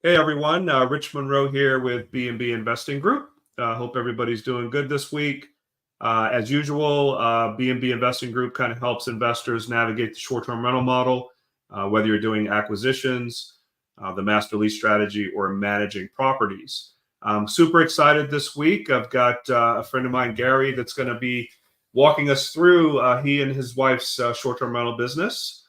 Hey everyone, Rich Monroe here with BNB Investing Group. Hope everybody's doing good this week. As usual, BNB Investing Group kind of helps investors navigate the short-term rental model, whether you're doing acquisitions, the master lease strategy, or managing properties. I'm super excited this week. I've got a friend of mine, Gary, that's going to be walking us through he and his wife's short-term rental business.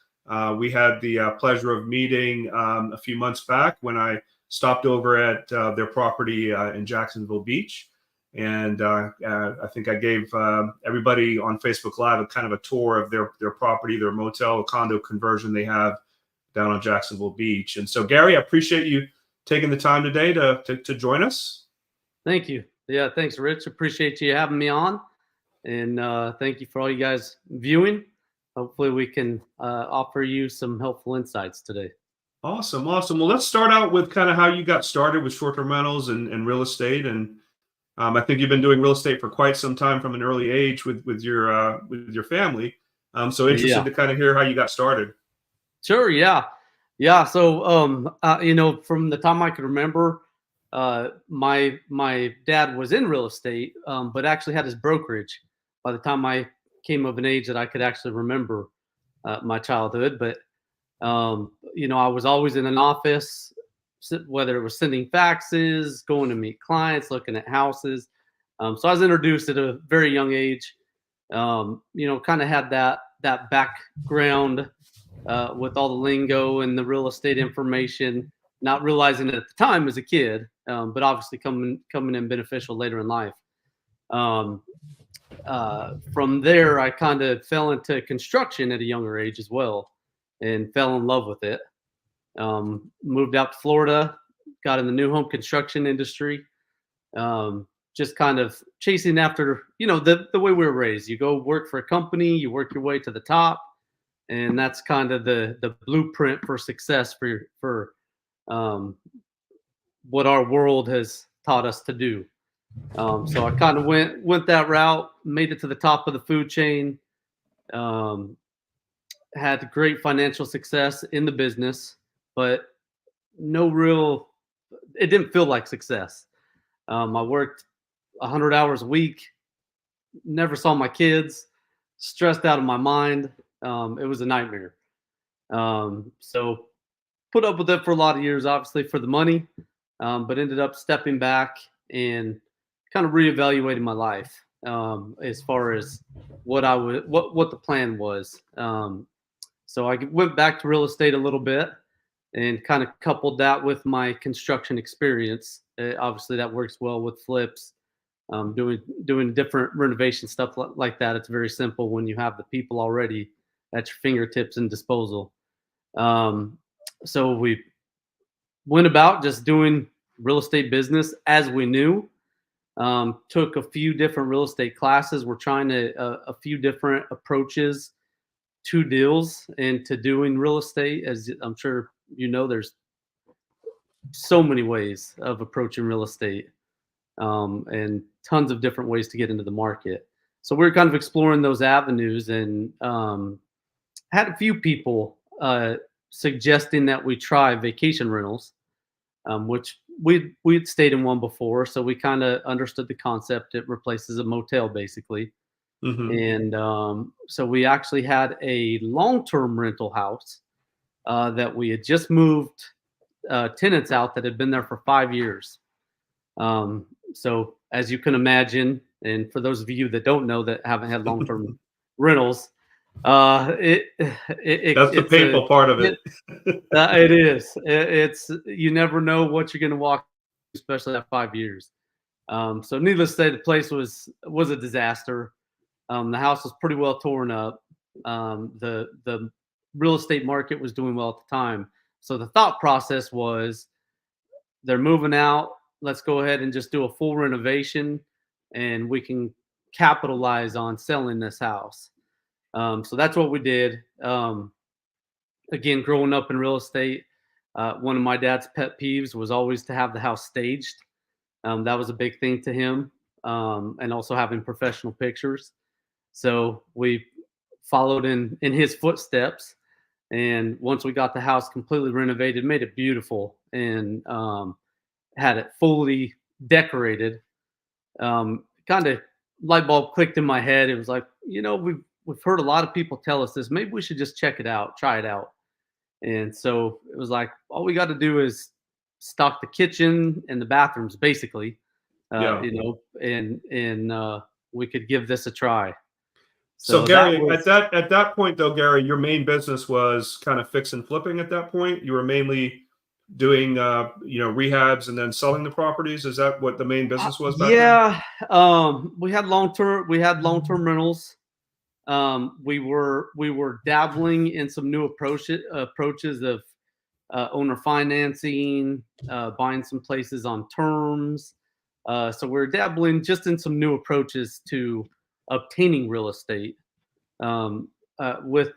We had the pleasure of meeting a few months back when I stopped over at their property in Jacksonville Beach. And I think I gave everybody on Facebook Live a kind of a tour of their property, their motel, condo conversion they have down on Jacksonville Beach. And so, Gary, I appreciate you taking the time today to join us. Thank you. Yeah, thanks, Rich. Appreciate you having me on. And thank you for all you guys viewing. Hopefully we can offer you some helpful insights today. Awesome. Well, let's start out with kind of how you got started with short-term rentals and real estate. And I think you've been doing real estate for quite some time from an early age with your family. So interested to kind of hear how you got started. Sure. Yeah. So, from the time I could remember, my dad was in real estate, but actually had his brokerage by the time I came of an age that I could actually remember my childhood. But I was always in an office, whether it was sending faxes, going to meet clients, looking at houses. So I was introduced at a very young age. Kind of had that background with all the lingo and the real estate information, not realizing it at the time as a kid, but obviously coming in beneficial later in life. From there, I kind of fell into construction at a younger age as well and fell in love with it. Moved out to Florida, got in the new home construction industry, just kind of chasing after, the way we were raised. You go work for a company, you work your way to the top, and that's kind of the blueprint for success for what our world has taught us to do. So I kind of went that route, made it to the top of the food chain, had great financial success in the business, but it didn't feel like success. I worked 100 hours a week, never saw my kids, stressed out of my mind. It was a nightmare. So put up with it for a lot of years, obviously for the money, but ended up stepping back and kind of reevaluating my life as far as what the plan was. So I went back to real estate a little bit and kind of coupled that with my construction experience. Obviously, that works well with flips, doing different renovation stuff like that. It's very simple when you have the people already at your fingertips and disposal. So we went about just doing real estate business as we knew. Took a few different real estate classes. We're trying a few different approaches to deals and to doing real estate. As I'm sure there's so many ways of approaching real estate, and tons of different ways to get into the market. So we're kind of exploring those avenues, and had a few people suggesting that we try vacation rentals, which we'd stayed in one before, so we kind of understood the concept. It replaces a motel basically. Mm-hmm. And so we actually had a long-term rental house that we had just moved tenants out that had been there for 5 years. So as you can imagine, and for those of you that don't know, that haven't had long-term rentals, that's the painful part of it. It is. It's you never know what you're going to walk, especially at 5 years. So needless to say, the place was a disaster. The house was pretty well torn up. The real estate market was doing well at the time. So the thought process was, they're moving out. Let's go ahead and just do a full renovation, and we can capitalize on selling this house. So that's what we did. Again, growing up in real estate, one of my dad's pet peeves was always to have the house staged. That was a big thing to him, and also having professional pictures. So we followed in his footsteps And once we got the house completely renovated, made it beautiful, and had it fully decorated, kind of light bulb clicked in my head. It was like, we've heard a lot of people tell us this. Maybe we should just check it out, try it out. And so it was like, all we got to do is stock the kitchen and the bathrooms, basically, Yeah. and we could give this a try. So that Gary, was, at that point though, Gary, your main business was kind of fix and flipping at that point. You were mainly doing rehabs and then selling the properties. Is that what the main business was back then? yeah. We had long-term rentals. We were dabbling in some new approaches of owner financing, buying some places on terms. So we're dabbling just in some new approaches to obtaining real estate, with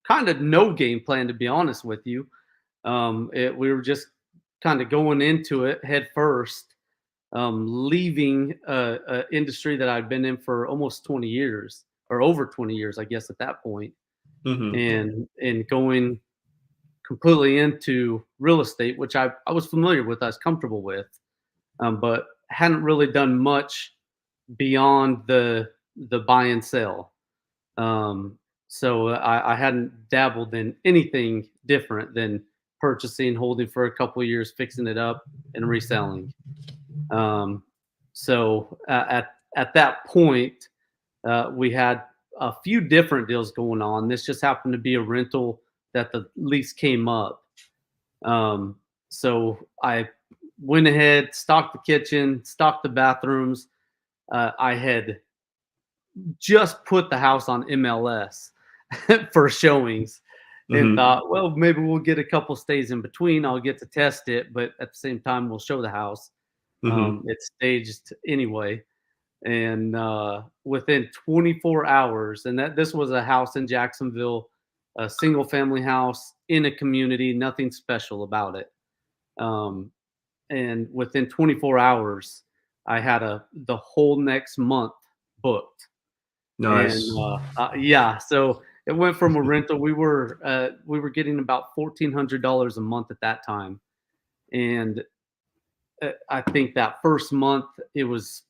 kind of no game plan, to be honest with you. We were just kind of going into it head first, leaving a industry that I'd been in for almost 20 years, or over 20 years, I guess, at that point, and going completely into real estate, which I was familiar with, I was comfortable with, but hadn't really done much beyond the buy and sell. So I hadn't dabbled in anything different than purchasing, holding for a couple of years, fixing it up, and reselling. So at that point, we had a few different deals going on. This just happened to be a rental that the lease came up. So I went ahead, stocked the kitchen, stocked the bathrooms. I had just put the house on MLS for showings, and thought, well, maybe we'll get a couple stays in between. I'll get to test it, but at the same time, we'll show the house. It's staged anyway. And within 24 hours, and this was a house in Jacksonville, a single family house in a community, nothing special about it. And within 24 hours, I had the whole next month booked. Nice. And yeah, so it went from a rental. We were getting about $1,400 a month at that time, and I think that first month it was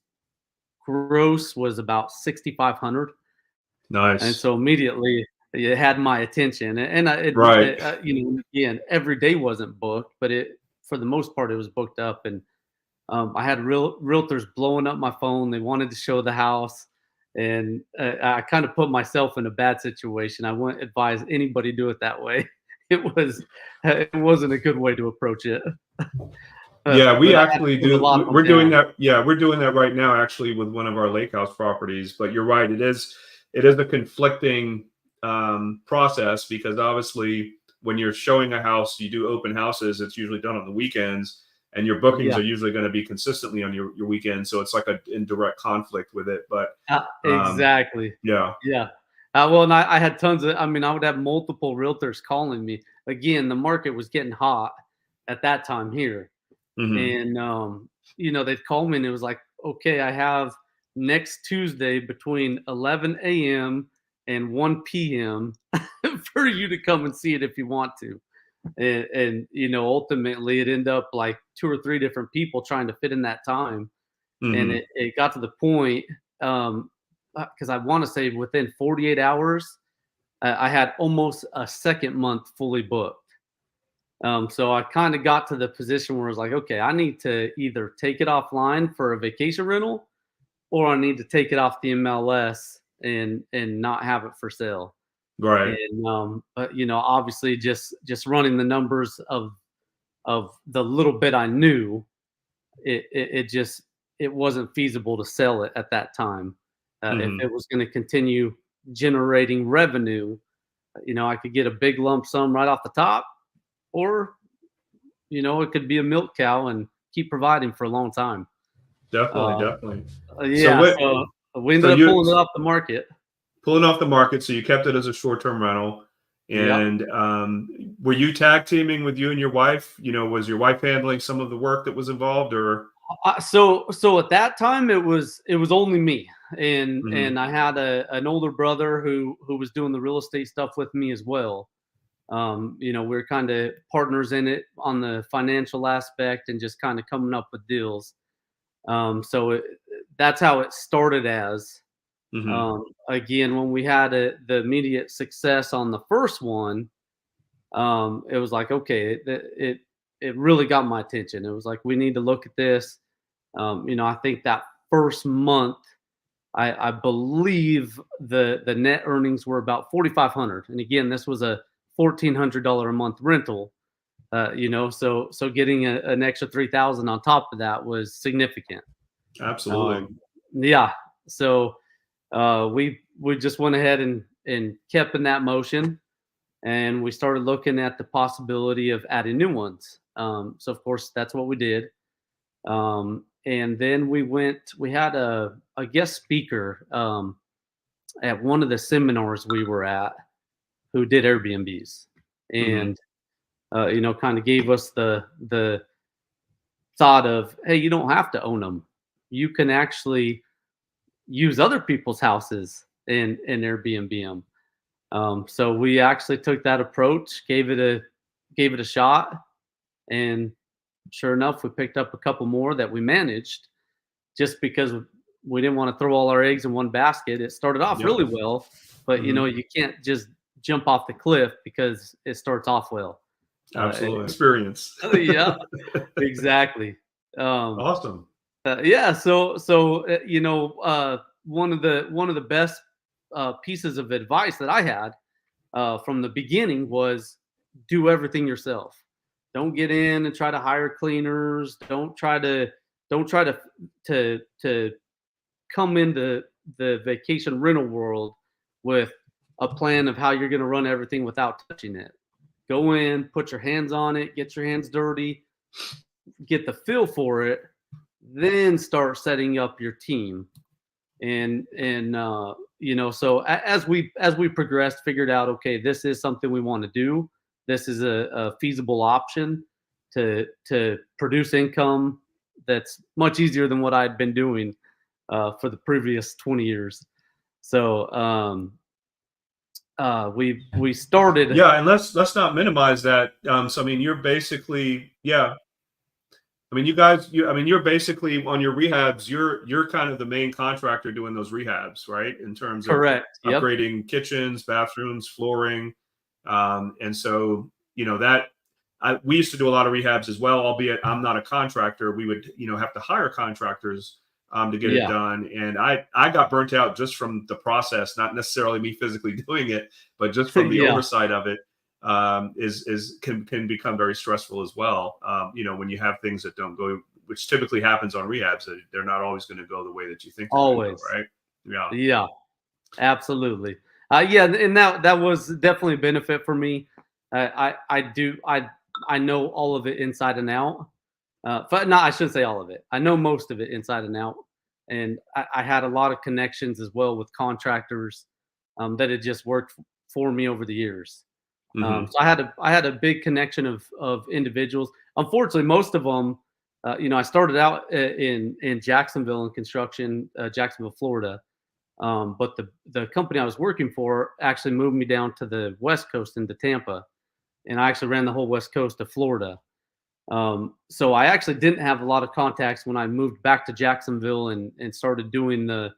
gross was about 6,500. Nice. And so immediately it had my attention, and Right. again, every day wasn't booked, but for the most part it was booked up. And I had realtors blowing up my phone. They wanted to show the house, and I kind of put myself in a bad situation. I wouldn't advise anybody do it that way. It wasn't a good way to approach it. Yeah, we actually do. We're doing that. that. Yeah, we're doing that right now, actually, with one of our lake house properties. But you're right; it is a conflicting process, because obviously, when you're showing a house, you do open houses. It's usually done on the weekends, and your bookings are usually going to be consistently on your weekends. So it's like in direct conflict with it. But exactly. Yeah. Well, and I had tons of. I mean, I would have multiple realtors calling me. Again, the market was getting hot at that time here. And they'd call me, and it was like, okay, I have next Tuesday between 11 a.m. and 1 p.m. for you to come and see it if you want to. And ultimately it ended up like 2 or 3 different people trying to fit in that time. And it got to the point, because I want to say within 48 hours, I had almost a second month fully booked. So I kind of got to the position where I was like, okay, I need to either take it offline for a vacation rental, or I need to take it off the MLS and not have it for sale. Right. And but obviously just running the numbers of the little bit I knew, it wasn't feasible to sell it at that time. If it was going to continue generating revenue, I could get a big lump sum right off the top, or it could be a milk cow and keep providing for a long time. Definitely. So we ended up pulling it off the market. So you kept it as a short-term rental. And were you tag teaming with you and your wife? Was your wife handling some of the work that was involved, or? So at that time it was only me. Mhm. and I had an older brother who was doing the real estate stuff with me as well. We were kind of partners in it on the financial aspect and just kind of coming up with deals. So that's how it started as. Mhm. Again, when we had the immediate success on the first one, it was like, okay, it really got my attention. It was like, we need to look at this. I think that first month, I believe the net earnings were about 4,500. And again, this was a $1,400 a month rental. So getting an extra 3,000 on top of that was significant. Absolutely. Yeah. So we just went ahead and kept in that motion, and we started looking at the possibility of adding new ones. So of course that's what we did. And then we had a guest speaker at one of the seminars we were at who did Airbnbs, Mhm. and kind of gave us the thought of, hey, you don't have to own them. You can actually use other people's houses and Airbnb them. So we actually took that approach, gave it a shot, and sure enough, we picked up a couple more that we managed just because we didn't want to throw all our eggs in one basket. It started off Yep. really well, but Mhm. you can't just jump off the cliff because it starts off well. Uh, Absolutely. Experience. yeah, exactly. Um, Awesome. yeah, one of the best pieces of advice that I had from the beginning was do everything yourself. Don't get in and try to hire cleaners. Don't try to come into the vacation rental world with a plan of how you're going to run everything without touching it. Go in, put your hands on it, get your hands dirty, get the feel for it, then start setting up your team. So as we progressed, figured out, okay, this is something we want to do. This is a feasible option to produce income that's much easier than what I'd been doing for the previous 20 years. So we started. Yeah, and let's not minimize that. So I mean, you're basically, yeah. I mean, you're basically on your rehabs. You're kind of the main contractor doing those rehabs, right? In terms of Correct. Yep. upgrading kitchens, bathrooms, flooring, and so that we used to do a lot of rehabs as well. Albeit I'm not a contractor, we would have to hire contractors to get it Yeah. done. And I got burnt out just from the process, not necessarily me physically doing it, but just from the Yeah. oversight of it. Is can become very stressful as well. When you have things that don't go, which typically happens on rehabs, that they're not always going to go the way that you think they're going to go, Always. right? Yeah. Yeah. Absolutely. Yeah, and that was definitely a benefit for me. I know all of it inside and out. But no, I shouldn't say all of it. I know most of it inside and out, and I had a lot of connections as well with contractors that had just worked for me over the years. Hmm. So I had a big connection of individuals. Unfortunately, most of them, I started out in Jacksonville in construction, Jacksonville, Florida. But the company I was working for actually moved me down to the West Coast into Tampa, and I actually ran the whole West Coast of Florida. So I actually didn't have a lot of contacts when I moved back to Jacksonville and started doing the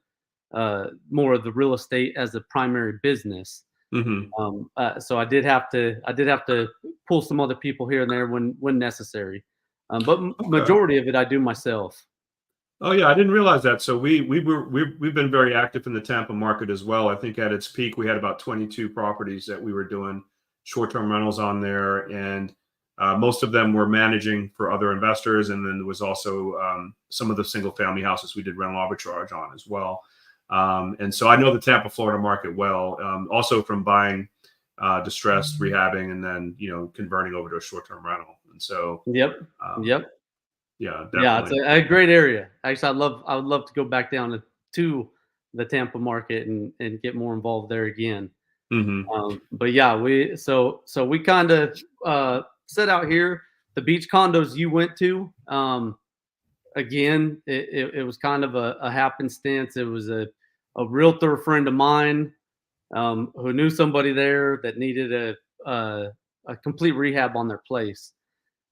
more of the real estate as a primary business. Hmm. So I did have to pull some other people here and there when necessary. But Okay. majority of it I do myself. Oh yeah, I didn't realize that. So we've been very active in the Tampa market as well. I think at its peak we had about 22 properties that we were doing short-term rentals on there, and most of them were managing for other investors. And then there was also some of the single-family houses we did rental arbitrage on as well. And so I know the Tampa, Florida market well. Also from buying distressed, rehabbing, and then converting over to a short-term rental. And so Yep. um, Yep. yeah, Yeah, it's definitely. a great area. Actually, I would love to go back down to the Tampa market and get more involved there again. Hmm. But yeah, we kind of set out here. The beach condos you went to, again, it was kind of a happenstance. It was realtor friend of mine who knew somebody there that needed a complete rehab on their place,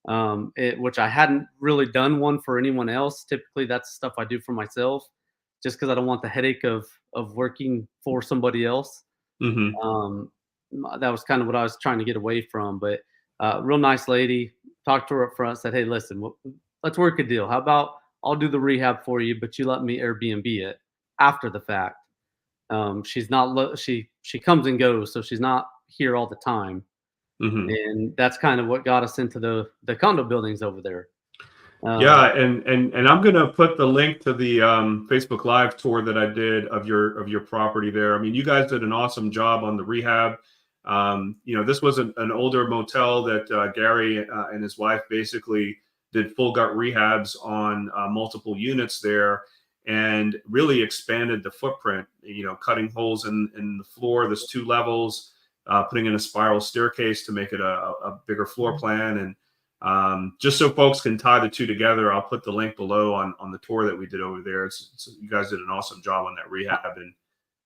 which I hadn't really done one for anyone else. Typically, that's stuff I do for myself, just because I don't want the headache of working for somebody else. Mm-hmm. That was kind of what I was trying to get away from. But real nice lady, talked to her up front, said, "Hey, listen, let's work a deal. How about I'll do the rehab for you, but you let me Airbnb it after the fact." She's not she comes and goes, so she's not here all the time, Mm-hmm. and that's kind of what got us into the condo buildings over there. Yeah, and I'm gonna put the link to the Facebook Live tour that I did of your property there. I mean, you guys did an awesome job on the rehab. This was an older motel that Gary and his wife basically did full gut rehabs on multiple units there, and really expanded the footprint. Cutting holes in the floor. There's 2 levels, putting in a spiral staircase to make it a bigger floor plan. And just so folks can tie the 2 together, I'll put the link below on the tour that we did over there. You guys did an awesome job on that rehab. And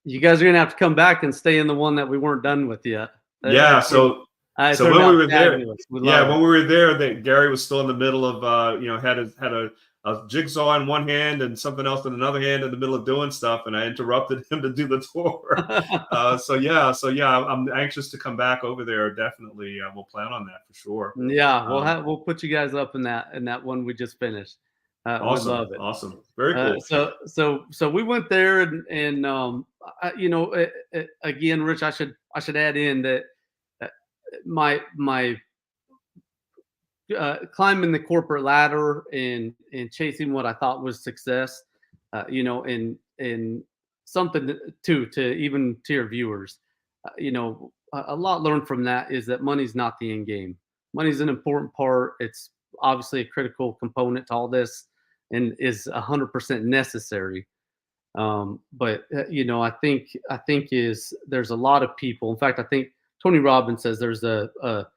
you guys are gonna have to come back and stay in the one that we weren't done with yet. yeah, so when we were there, when we were there, that Gary was still in the middle of had a jigsaw in one hand and something else in another hand in the middle of doing stuff, and I interrupted him to do the tour. I'm anxious to come back over there. Definitely, we'll plan on that for sure. Yeah, we'll put you guys up in that one we just finished. Awesome, we love it. Awesome, very cool. So we went there, and again, Rich, I should add in that my climbing the corporate ladder and chasing what I thought was success, and something to even to your viewers, a lot learned from that is that money's not the end game. Money's an important part. It's obviously a critical component to all this, and is 100% necessary. But I think there's a lot of people. In fact, I think Tony Robbins says there's a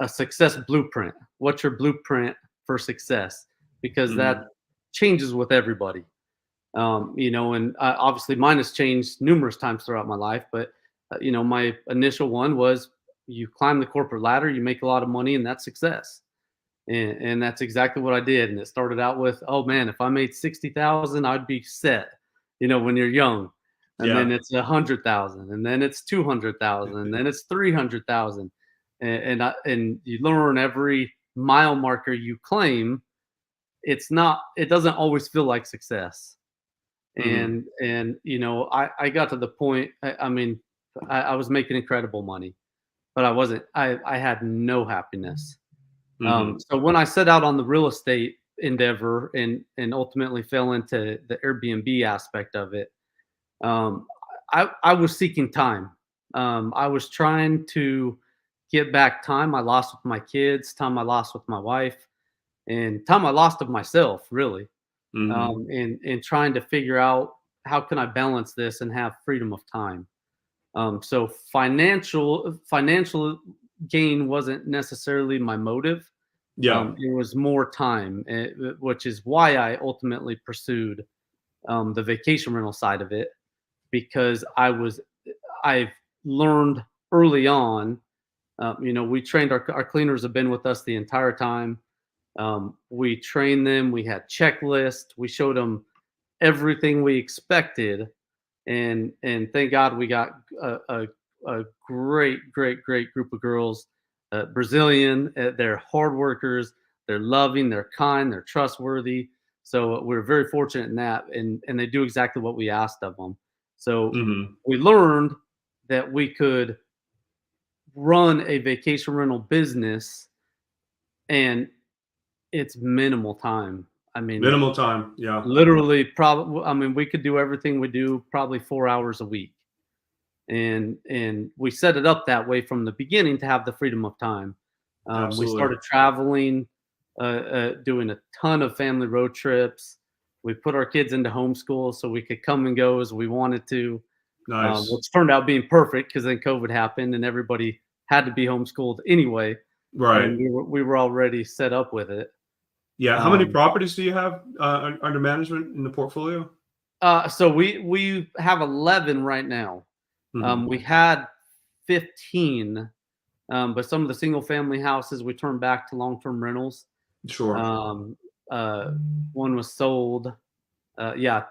success blueprint. What's your blueprint for success? Because that changes with everybody. And obviously mine has changed numerous times throughout my life. But my initial one was you climb the corporate ladder, you make a lot of money, and that's success. And that's exactly what I did. And it started out with, oh man, if I made 60,000, I'd be set. When you're young, and then it's 100,000, and then it's 200,000, and then it's 300,000. And you learn every mile marker you claim, it doesn't always feel like success. And I got to the point, I was making incredible money, but I had no happiness. So when I set out on the real estate endeavor and ultimately fell into the Airbnb aspect of it, I was seeking time. I was trying to get back time I lost with my kids, time I lost with my wife, and time I lost of myself, really. And trying to figure out how can I balance this and have freedom of time. So financial gain wasn't necessarily my motive. It was more time, which is why I ultimately pursued the vacation rental side of it, because I've learned early on. We trained our cleaners have been with us the entire time. We trained them. We had checklists. We showed them everything we expected, and thank God we got a great group of girls. Brazilian, they're hard workers, they're loving, they're kind, they're trustworthy. So we're very fortunate in that, and they do exactly what we asked of them. So we learned that we could run a vacation rental business, and it's minimal time. Minimal time. Yeah. Literally, probably. We could do everything we do probably 4 hours a week. And we set it up that way from the beginning to have the freedom of time. We started traveling, doing a ton of family road trips. We put our kids into homeschool so we could come and go as we wanted to. Nice. Which turned out being perfect because then COVID happened and everybody had to be homeschooled anyway. Right. And we were already set up with it. Yeah. How many properties do you have under management in the portfolio? So we have 11 right now. Mhm. We had 15, but some of the single family houses we turned back to long term rentals. Sure. Um, One was sold. Yeah,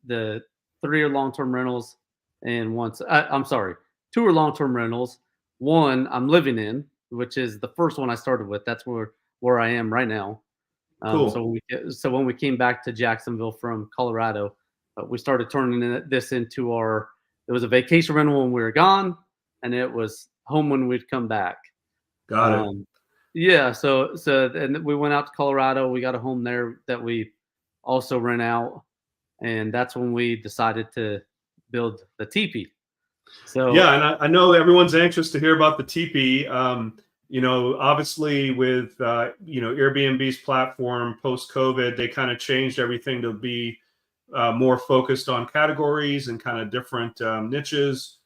the three are long term rentals, and I'm sorry, two are long term rentals. One I'm living in, which is the first one I started with. That's where I am right now. Cool. So when we came back to Jacksonville from Colorado, we started turning this into our. It was a vacation rental when we were gone, and it was home when we'd come back. Got it. Um, yeah, so and we went out to Colorado. We got a home there that we also rent out, and that's when we decided to build the teepee. Yeah, So and I know everyone's anxious to hear about the teepee. Obviously with Airbnb's platform post COVID, they kind of changed everything to be more focused on categories and kind of different niches.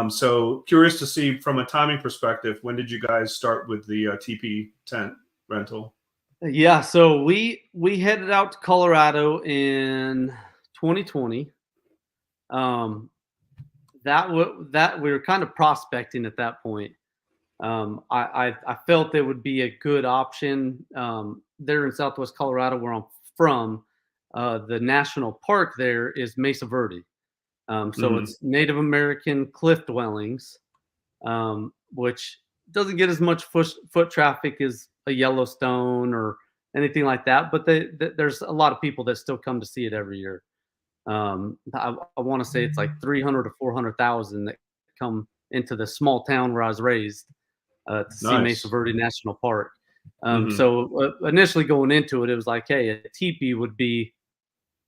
So curious to see from a timing perspective, when did you guys start with the teepee tent rental? yeah, so we headed out to Colorado in 2020. Um, that we were kind of prospecting at that point. I felt it would be a good option there in Southwest Colorado, where I'm from. The national park there is Mesa Verde, so Hmm. it's Native American cliff dwellings, which doesn't get as much foot traffic as a Yellowstone or anything like that. But there's a lot of people that still come to see it every year. I want to say it's like 300 to 400,000 that come into the small town where I was raised to see Mesa Nice. Verde National Park. Hmm. So initially going into it, it was like, hey, a teepee would be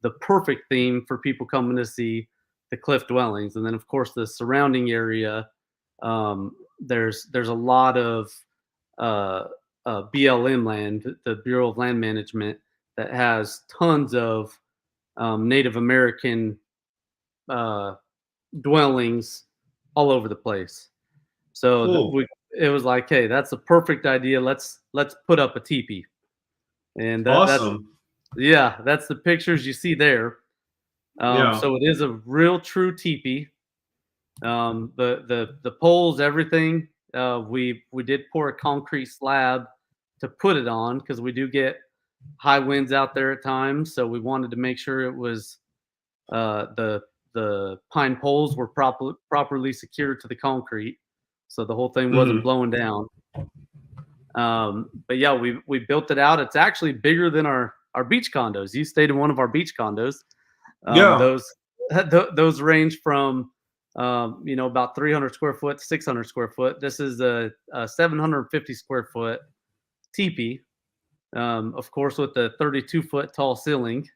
the perfect theme for people coming to see the cliff dwellings, and then of course the surrounding area. There's a lot of uh, BLM land, the Bureau of Land Management, that has tons of Native American uh, dwellings all over the place. So Cool. it was like, hey, that's a perfect idea. Let's put up a teepee, and that's Awesome. yeah, that's the pictures you see there. Yeah. So it is a real true teepee. The poles, everything. We did pour a concrete slab to put it on because we do get high winds out there at times. So we wanted to make sure it was the pine poles were properly secured to the concrete, so the whole thing wasn't Hmm. blowing down. But yeah, we built it out. It's actually bigger than our beach condos. You stayed in one of our beach condos. Yeah. Those those range from about 300 square foot to 600 square foot. This is a 750 square foot teepee, of course, with the 32-foot tall ceiling.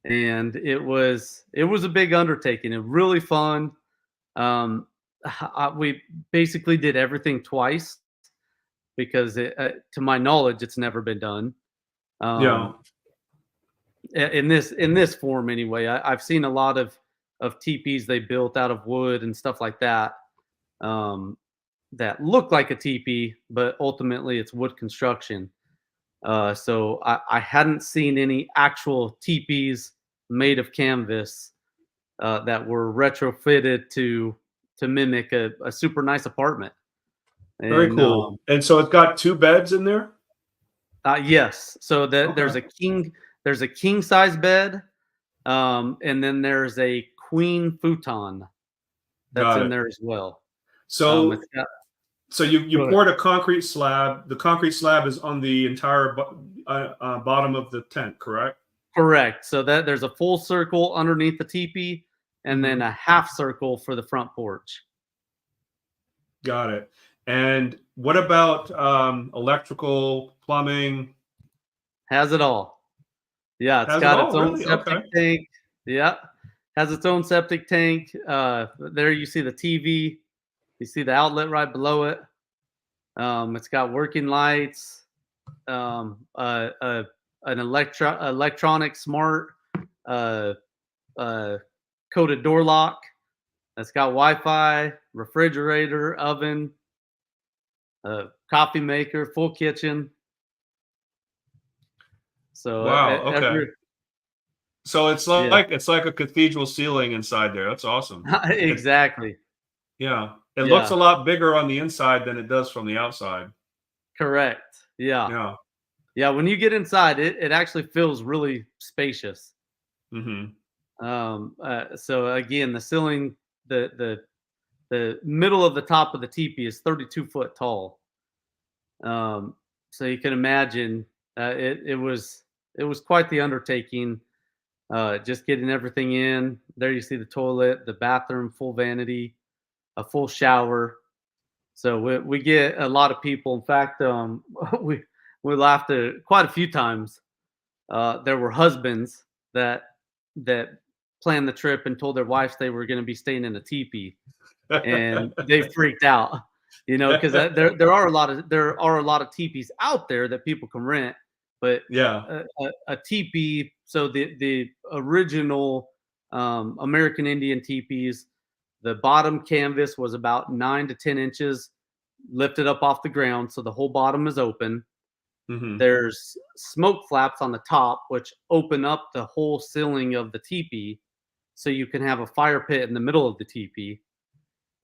And it was a big undertaking. It was really fun. We basically did everything twice because to my knowledge, it's never been done. Yeah. Um, in this form anyway. I've seen a lot of teepees they built out of wood and stuff like that, um, that look like a teepee, but ultimately it's wood construction. So I hadn't seen any actual teepees made of canvas that were retrofitted to mimic a super nice apartment. Very And cool. And so it's got two beds in there? yes, so that Okay. there's a king size bed, and then there's a queen futon that's Got in it. there as well. So It's got so you Go ahead. poured a concrete slab. The concrete slab is on the entire bottom of the tent, correct? Correct. So that there's a full circle underneath the teepee, and then Hmm. a half circle for the front porch. Got it. And what about electrical, plumbing? Has it all. Yeah, it's Has it got its all? own Really? septic Okay. tank. Yeah, has its own septic tank. There you see the TV. You see the outlet right below it. It's got working lights. Um, uh, uh, an electronic smart uh, uh, coded door lock that's got Wi-Fi, refrigerator, oven, coffee maker, full kitchen. So Wow. Okay. So it's Yeah. like a cathedral ceiling inside there. That's awesome. It Exactly. Yeah. It looks a Yeah. lot bigger on the inside than it does from the outside. Correct. Yeah. Yeah. Yeah. When you get inside, it actually feels really spacious. Mhm. So again, the ceiling, the middle of the top of the teepee is 32 foot tall. Um, so you can imagine it was quite the undertaking. Just getting everything in there. You see the toilet, the bathroom, full vanity, a full shower. So we get a lot of people. In fact, we we laughed at quite a few times. There were husbands that planned the trip and told their wives they were going to be staying in a teepee, and they freaked out, because there are a lot of teepees out there that people can rent, but Yeah. a teepee. So the original American Indian teepees, the bottom canvas was about 9 to 10 inches lifted up off the ground, so the whole bottom is open. Mhm. There's smoke flaps on the top, which open up the whole ceiling of the teepee, so you can have a fire pit in the middle of the teepee.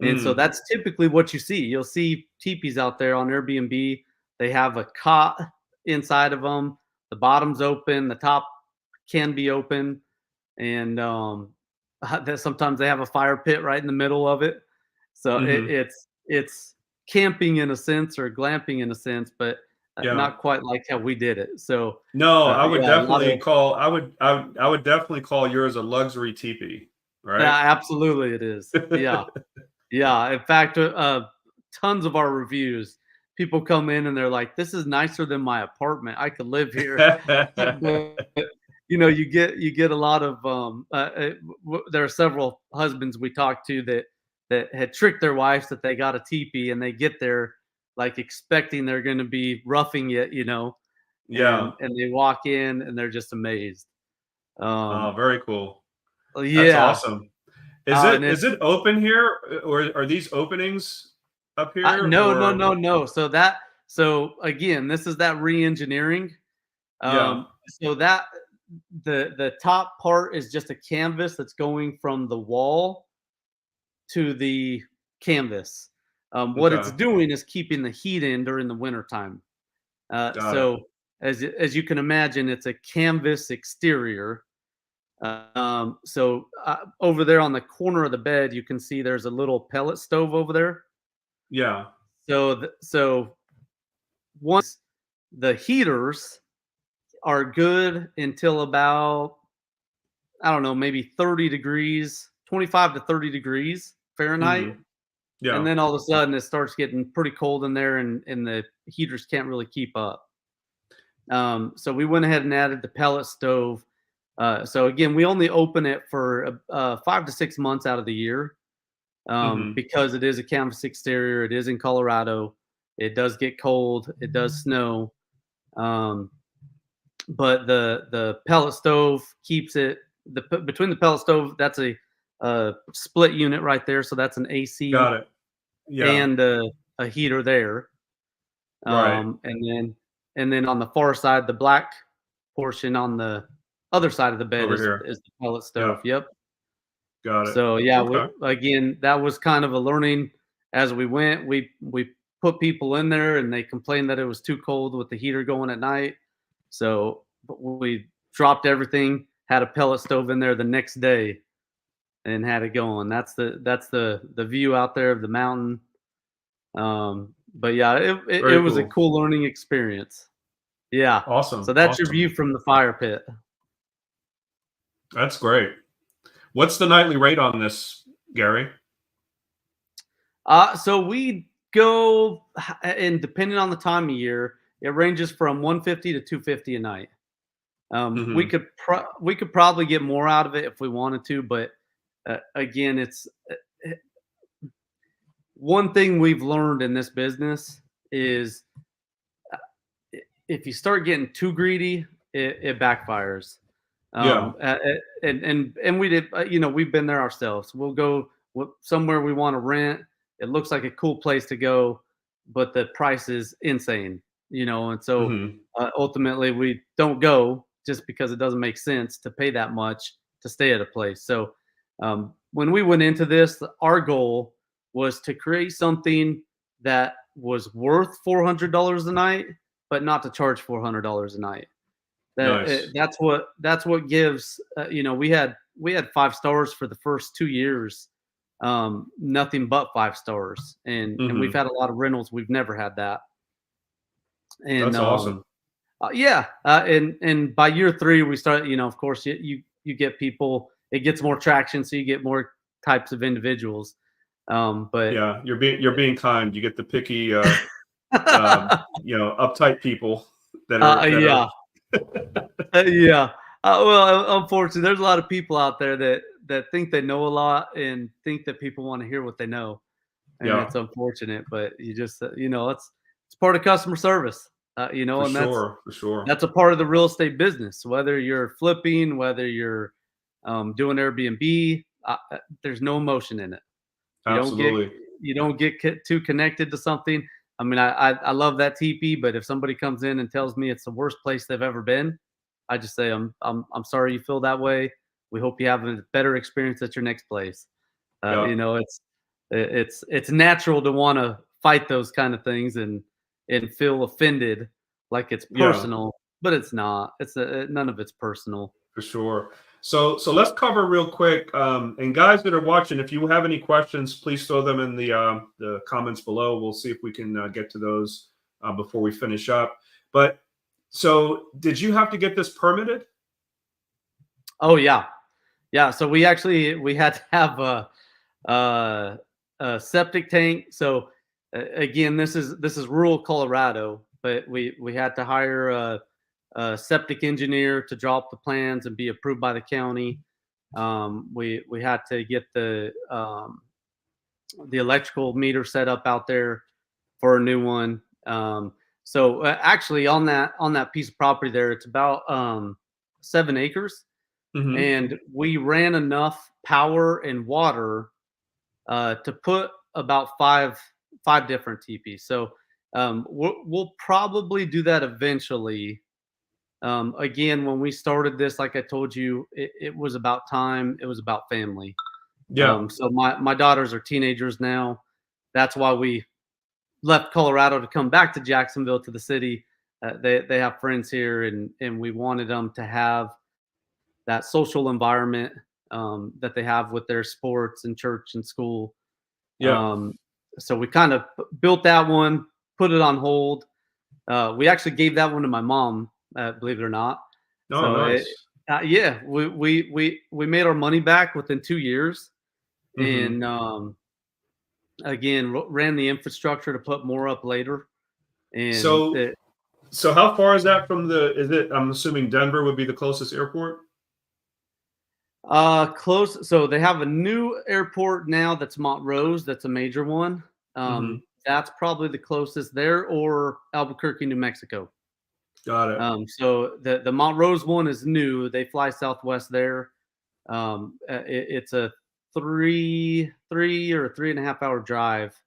And so Mm. that's typically what you see. You'll see teepees out there on Airbnb. They have a cot inside of them. The bottom's open. The top can be open, and that sometimes they have a fire pit right in the middle of it. So Mhm. it's camping in a sense, or glamping in a sense, but Yeah. not quite like how we did it. So No, yeah, a lot of I would definitely call yours a luxury teepee, right? yeah, absolutely it is. Yeah. Yeah, in fact, tons of our reviews, people come in and they're like, "This is nicer than my apartment. I could live here." But you get a lot of there are several husbands we talked to that had tricked their wives that they got a teepee, and they get there like expecting they're going to be roughing it, and Yeah. they walk in and they're just amazed. Oh, Um, very cool. That's yeah, awesome. and Is it open here, or are these openings up here, No, no, or no, no. So again, this is that re-engineering. Yeah. So that the top part is just a canvas that's going from the wall to the canvas. What it's Okay. doing is keeping the heat in during the winter time. Got it. So as you can imagine, it's a canvas exterior. Over there on the corner of the bed, you can see there's a little pellet stove over there. Yeah. So once the heaters are good until about, I don't know, maybe 30 degrees, 25 to 30 degrees Fahrenheit. Mhm. And Yeah. then all of a sudden it starts getting pretty cold in there, and the heaters can't really keep up. So we went ahead and added the pellet stove. So again, we only open it for 5 to 6 months out of the year, Mhm. because it is a canvas exterior. It is in Colorado. It does get cold. It does snow. Um, but the pellet stove keeps it between the pellet stove. That's a split unit right there. So that's an AC Got it. Yeah. and a heater there. Right. And then on the far side, the black portion on the other side of the bed Over is here. is the pellet Yeah. stove. Yep. Got it. So yeah, Okay. again, that was kind of a learning as we went. We put people in there, and they complained that it was too cold with the heater going at night. So we dropped everything, had a pellet stove in there the next day, and had it going. That's the view out there of the mountain. But yeah, it Very was a cool. cool learning experience. Yeah. So Awesome. that's your view Awesome. from the fire pit. That's great. What's the nightly rate on this, Gary? So we go, and depending on the time of year, it ranges from 150 to 250 a night. We Mhm. could probably get more out of it if we wanted to, but again, it's one thing we've learned in this business is if you start getting too greedy, it backfires. Yeah. And we did, we've been there ourselves. We'll go somewhere we want to rent. It looks like a cool place to go, but the price is insane, and so Mhm. ultimately we don't go. just because it doesn't make sense to pay that much to stay at a place. So when we went into this, our goal was to create something that was worth $400 a night, but not to charge $400 a night. Nice. That's what gives. We had 5 stars for the first 2 years, nothing but 5 stars, and we've Hmm. had a lot of rentals. We've never had that, and That's awesome. yeah, and by year 3 we start. Of course, you get people. It gets more traction, so you get more types of individuals. But Yeah, you're being kind. You get the picky, uptight people that are. yeah, yeah. Well, unfortunately, there's a lot of people out there that think they know a lot and think that people want to hear what they know, and Yeah, it's unfortunate. But you just, it's part of customer service, for and that's sure, for sure. that's a part of the real estate business. Whether you're flipping, whether you're doing Airbnb, there's no emotion in it. You don't get Absolutely. too connected to something. I mean, I love that teepee, but if somebody comes in and tells me it's the worst place they've ever been, I just say I'm sorry you feel that way. We hope you have a better experience at your next place. Yeah, It's natural to want to fight those kind of things and feel offended, like it's yeah, personal, but it's not. None of it's personal. for sure. So let's cover real quick. And guys that are watching, if you have any questions, please throw them in the comments below. We'll see if we can get to those before we finish up. But so, did you have to get this permitted? Oh yeah, yeah. So we had to have a septic tank. So again, this is rural Colorado, but we had to hire a septic engineer to draw up the plans and be approved by the county. We had to get the electrical meter set up out there for a new one. So actually, on that piece of property there, it's about 7 acres, Hmm. and we ran enough power and water to put about five different teepees. So we'll probably do that eventually. Again, when we started this, like I told you, it was about time. It was about family. Yeah. So my daughters are teenagers now. That's why we left Colorado to come back to Jacksonville, to the city. They have friends here, and we wanted them to have that social environment that they have with their sports and church and school. Yeah. Um, so we kind of built that one, put it on hold. We actually gave that one to my mom, believe it or not. Oh, So nice. yeah, we made our money back within 2 years, Hmm. and again ran the infrastructure to put more up later. And So, how far is that from the? Is it? I'm assuming Denver would be the closest airport. close. So they have a new airport now that's Montrose. That's a major one. Hmm. That's probably the closest there, or Albuquerque, New Mexico. Got it. So the Montrose one is new. They fly Southwest there. It's a three or 3.5 hour drive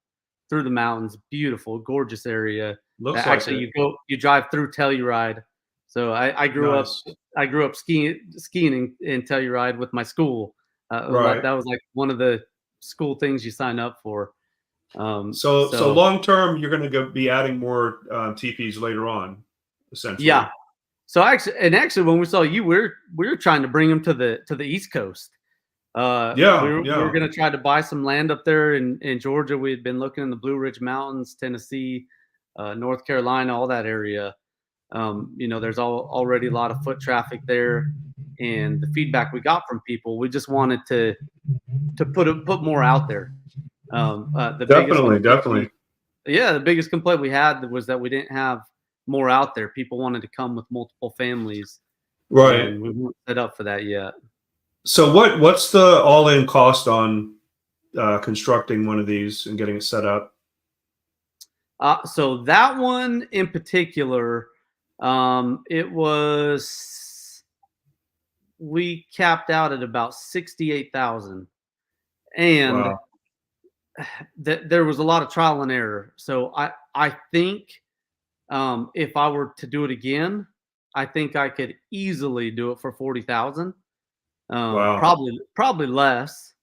through the mountains. Beautiful, gorgeous area. Looks like Actually, it. you drive through Telluride. So Nice. I grew up skiing in Telluride with my school. Right. That was like one of the school things you sign up for. So So long term, you're going to be adding more TPs later on, essentially. yeah. So actually, when we saw you, we were trying to bring them to the East Coast. Yeah. We were Yeah. going to try to buy some land up there in Georgia. We had been looking in the Blue Ridge Mountains, Tennessee, North Carolina, all that area. There's already a lot of foot traffic there, and the feedback we got from people, we just wanted to put more out there. The biggest Definitely. complaint Definitely. the biggest complaint we had was that we didn't have more out there. People wanted to come with multiple families, Right. and we weren't set up for that yet. So what's the all in cost on constructing one of these and getting it set up? So that one in particular, it was we capped out at about 68,000, and Wow. there was a lot of trial and error. So I think if I were to do it again, I think I could easily do it for 40,000. Wow. Probably less.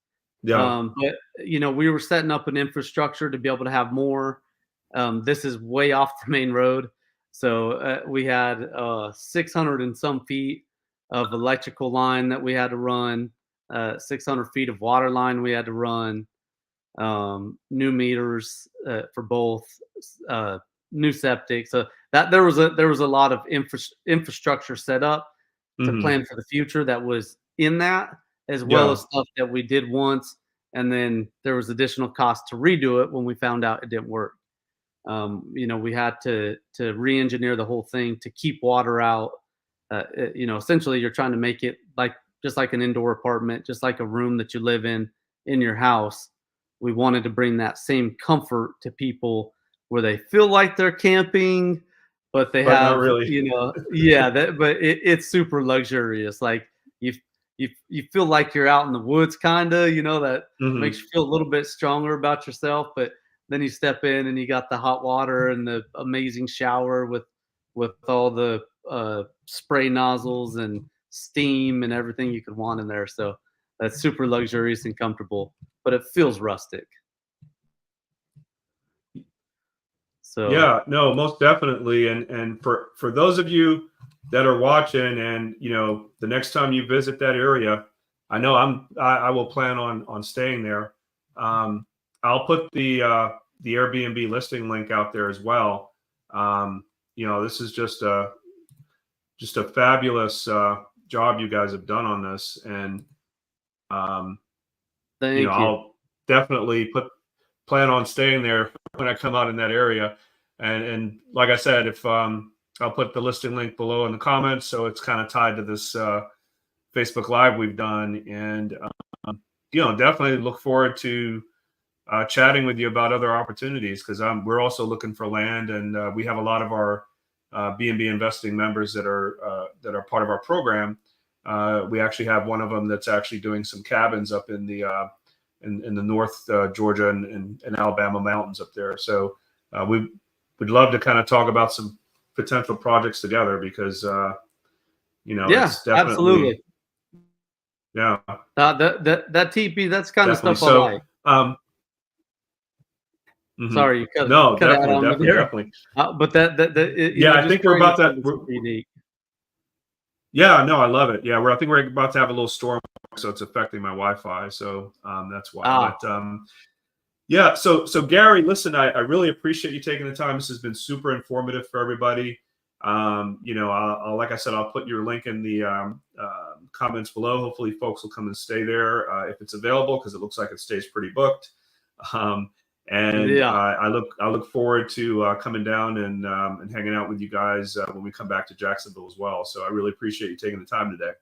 Yeah. But we were setting up an infrastructure to be able to have more. This is way off the main road, so we had 600 and some feet of electrical line that we had to run, 600 feet of water line we had to run, new meters for both, new septic. So that there was a lot of infrastructure set up to Hmm. plan for the future that was in that, as well Yeah. as stuff that we did once, and then there was additional cost to redo it when we found out it didn't work. We had to re-engineer the whole thing to keep water out. Essentially, you're trying to make it like just like an indoor apartment, just like a room that you live in your house. We wanted to bring that same comfort to people where they feel like they're camping, but they But not have, really. yeah, but it's super luxurious. Like you feel like you're out in the woods, kind of, that makes Hmm. you feel a little bit stronger about yourself. But then you step in and you got the hot water and the amazing shower with all the spray nozzles and steam and everything you could want in there. So that's super luxurious and comfortable, but it feels rustic. So Yeah, no, most definitely. And for those of you that are watching, and the next time you visit that area, I know I will plan on staying there. Um, I'll put the Airbnb listing link out there as well. This is just a fabulous job you guys have done on this, and um, thank you. I'll definitely plan on staying there when I come out in that area. And like I said, if I'll put the listing link below in the comments, so it's kind of tied to this Facebook Live we've done, and definitely look forward to chatting with you about other opportunities, because we're also looking for land, and we have a lot of our BNB Investing members that are part of our program. We actually have one of them that's actually doing some cabins up in the North Georgia and Alabama mountains up there. So we'd love to kind of talk about some potential projects together, because Yeah, it's definitely, absolutely. yeah, That teepee, that's kind of definitely. stuff I So like. mhm. Sorry, you No, cut out definitely, on me definitely, there. definitely. But Yeah, I just think we're spraying about is that. something super unique. Yeah, no, I love it. Yeah, I think we're about to have a little storm, so it's affecting my Wi-Fi. So that's why. Ah, But yeah, so Gary, listen, I really appreciate you taking the time. This has been super informative for everybody. I'll, like I said, I'll put your link in the comments below. Hopefully, folks will come and stay there if it's available, because it looks like it stays pretty booked. Um, and yeah, I look forward to coming down and hanging out with you guys when we come back to Jacksonville as well. So I really appreciate you taking the time today.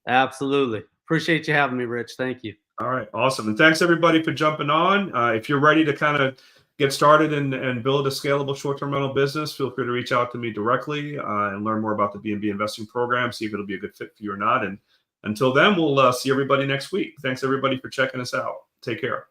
absolutely. Appreciate you having me, Rich. Thank you. All right, awesome. And thanks everybody for jumping on. If you're ready to kind of get started and build a scalable short-term rental business, feel free to reach out to me directly and learn more about the BNB investing program, see if it'll be a good fit for you or not. And until then, we'll see everybody next week. Thanks everybody for checking us out. Take care.